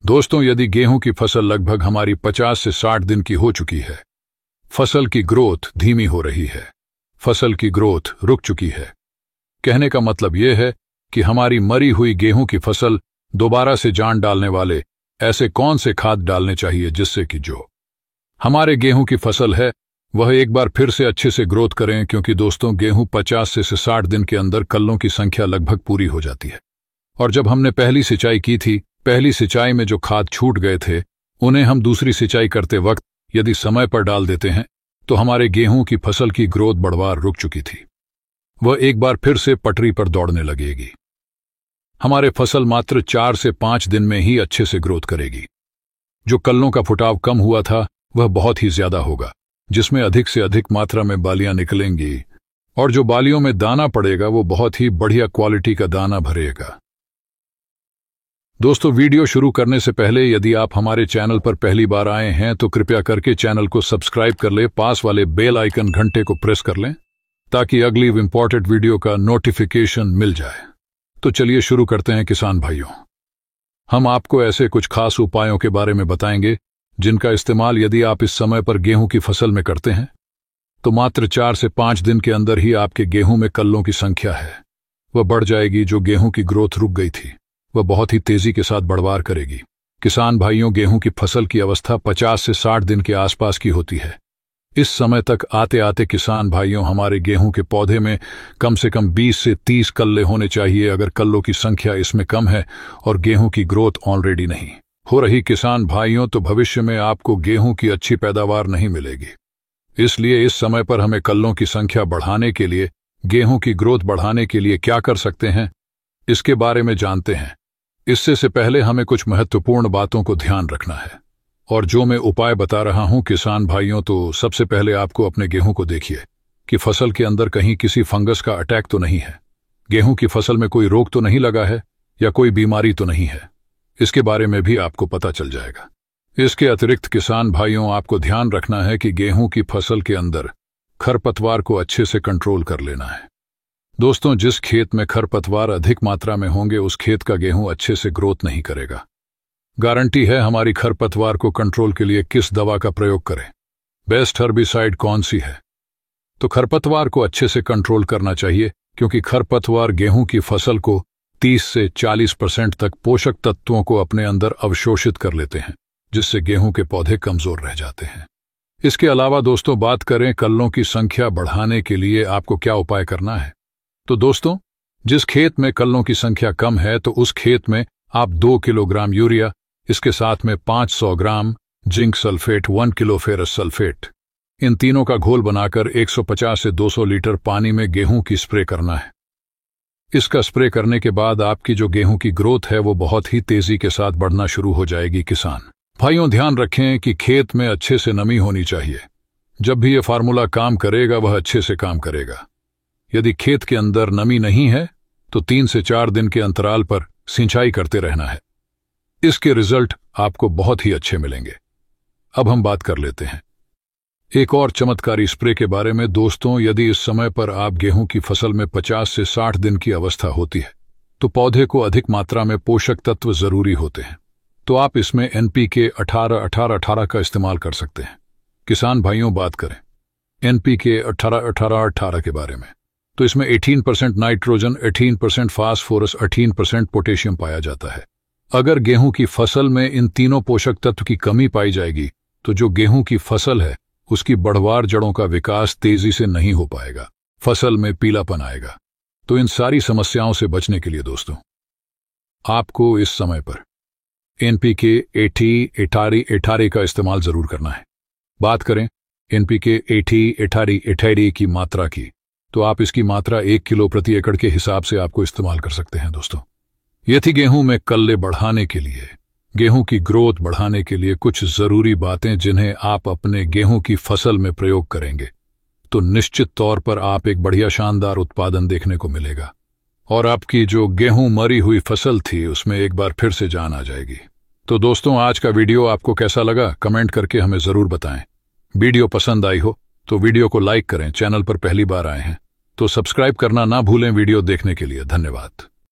दोस्तों, यदि गेहूं की फसल लगभग हमारी 50 से 60 दिन की हो चुकी है, फसल की ग्रोथ धीमी हो रही है, फसल की ग्रोथ रुक चुकी है, कहने का मतलब यह है कि हमारी मरी हुई गेहूं की फसल दोबारा से जान डालने वाले ऐसे कौन से खाद डालने चाहिए जिससे कि जो हमारे गेहूं की फसल है वह एक बार फिर से अच्छे से ग्रोथ करें। क्योंकि दोस्तों, गेहूं 50 से 60 दिन के अंदर कल्लों की संख्या लगभग पूरी हो जाती है, और जब हमने पहली सिंचाई की थी, पहली सिंचाई में जो खाद छूट गए थे उन्हें हम दूसरी सिंचाई करते वक्त यदि समय पर डाल देते हैं तो हमारे गेहूं की फसल की ग्रोथ बढ़वार रुक चुकी थी, वह एक बार फिर से पटरी पर दौड़ने लगेगी। हमारे फसल मात्र 4 से 5 दिन में ही अच्छे से ग्रोथ करेगी। जो कल्लों का फुटाव कम हुआ था वह बहुत ही ज्यादा होगा, जिसमें अधिक से अधिक मात्रा में बालियां निकलेंगी, और जो बालियों में दाना पड़ेगा वो बहुत ही बढ़िया क्वालिटी का दाना भरेगा। दोस्तों, वीडियो शुरू करने से पहले यदि आप हमारे चैनल पर पहली बार आए हैं तो कृपया करके चैनल को सब्सक्राइब कर लें, पास वाले बेल आइकन घंटे को प्रेस कर लें ताकि अगली इंपॉर्टेंट वीडियो का नोटिफिकेशन मिल जाए। तो चलिए शुरू करते हैं किसान भाइयों। हम आपको ऐसे कुछ खास उपायों के बारे में बताएंगे जिनका इस्तेमाल यदि आप इस समय पर गेहूं की फसल में करते हैं तो मात्र 4 से 5 दिन के अंदर ही आपके गेहूं में कल्लों की संख्या है वह बढ़ जाएगी। जो गेहूं की ग्रोथ रुक गई थी वह बहुत ही तेजी के साथ बढ़वार करेगी। किसान भाइयों, गेहूं की फसल की अवस्था 50 से 60 दिन के आसपास की होती है। इस समय तक आते आते किसान भाइयों, हमारे गेहूं के पौधे में कम से कम 20 से 30 कल्ले होने चाहिए। अगर कल्लों की संख्या इसमें कम है और गेहूं की ग्रोथ ऑलरेडी नहीं हो रही किसान भाइयों, तो भविष्य में आपको गेहूं की अच्छी पैदावार नहीं मिलेगी। इसलिए इस समय पर हमें कल्लों की संख्या बढ़ाने के लिए, गेहूं की ग्रोथ बढ़ाने के लिए क्या कर सकते हैं, इसके बारे में जानते हैं। इससे से पहले हमें कुछ महत्वपूर्ण बातों को ध्यान रखना है, और जो मैं उपाय बता रहा हूं किसान भाइयों, तो सबसे पहले आपको अपने गेहूं को देखिए कि फसल के अंदर कहीं किसी फंगस का अटैक तो नहीं है, गेहूं की फसल में कोई रोग तो नहीं लगा है या कोई बीमारी तो नहीं है, इसके बारे में भी आपको पता चल जाएगा। इसके अतिरिक्त किसान भाइयों, आपको ध्यान रखना है कि गेहूं की फसल के अंदर खरपतवार को अच्छे से कंट्रोल कर लेना है। दोस्तों, जिस खेत में खरपतवार अधिक मात्रा में होंगे उस खेत का गेहूं अच्छे से ग्रोथ नहीं करेगा। गारंटी है हमारी खरपतवार को कंट्रोल के लिए किस दवा का प्रयोग करें, बेस्ट हर्बिसाइड कौन सी है। तो खरपतवार को अच्छे से कंट्रोल करना चाहिए, क्योंकि खरपतवार गेहूं की फसल को 30 से 40% तक पोषक तत्वों को अपने अंदर अवशोषित कर लेते हैं, जिससे गेहूं के पौधे कमजोर रह जाते हैं। इसके अलावा दोस्तों, बात करें कल्लों की संख्या बढ़ाने के लिए आपको क्या उपाय करना है। तो दोस्तों, जिस खेत में कल्लों की संख्या कम है तो उस खेत में आप 2 किलोग्राम यूरिया, इसके साथ में 500 gram zinc sulphate, 1 kilo ferrous sulphate, इन तीनों का घोल बनाकर 150 से 200 लीटर पानी में गेहूं की स्प्रे करना है। इसका स्प्रे करने के बाद आपकी जो गेहूं की ग्रोथ है वो बहुत ही तेजी के साथ बढ़ना शुरू हो जाएगी। किसान भाइयों, ध्यान रखें कि खेत में अच्छे से नमी होनी चाहिए। जब भी यह फार्मूला काम करेगा वह अच्छे से काम करेगा। यदि खेत के अंदर नमी नहीं है तो 3 से 4 दिन के अंतराल पर सिंचाई करते रहना है। इसके रिजल्ट आपको बहुत ही अच्छे मिलेंगे। अब हम बात कर लेते हैं एक और चमत्कारी स्प्रे के बारे में। दोस्तों, यदि इस समय पर आप गेहूं की फसल में 50 से 60 दिन की अवस्था होती है तो पौधे को अधिक मात्रा में पोषक तत्व जरूरी होते हैं, तो आप इसमें NPK 18-18-18 का इस्तेमाल कर सकते हैं। किसान भाइयों, बात करें NPK 18-18-18 के बारे में, तो इसमें 18% नाइट्रोजन, 18% फास्फोरस, 18% पोटेशियम पाया जाता है। अगर गेहूं की फसल में इन तीनों पोषक तत्व की कमी पाई जाएगी तो जो गेहूं की फसल है उसकी बढ़वार जड़ों का विकास तेजी से नहीं हो पाएगा, फसल में पीलापन आएगा। तो इन सारी समस्याओं से बचने के लिए दोस्तों, आपको इस समय पर NPK 80-18-18 का इस्तेमाल जरूर करना है। बात करें NPK 80-18-18 की मात्रा की, तो आप इसकी मात्रा 1 किलो प्रति एकड़ के हिसाब से आपको इस्तेमाल कर सकते हैं। दोस्तों, ये थी गेहूं में कल्ले बढ़ाने के लिए, गेहूं की ग्रोथ बढ़ाने के लिए कुछ जरूरी बातें जिन्हें आप अपने गेहूं की फसल में प्रयोग करेंगे तो निश्चित तौर पर आप एक बढ़िया शानदार उत्पादन देखने को मिलेगा, और आपकी जो गेहूं मरी हुई फसल थी उसमें एक बार फिर से जान आ जाएगी। तो दोस्तों, आज का वीडियो आपको कैसा लगा कमेंट करके हमें जरूर बताएं। वीडियो पसंद आई हो तो वीडियो को लाइक करें। चैनल पर पहली बार आए हैं तो सब्सक्राइब करना ना भूलें। वीडियो देखने के लिए धन्यवाद।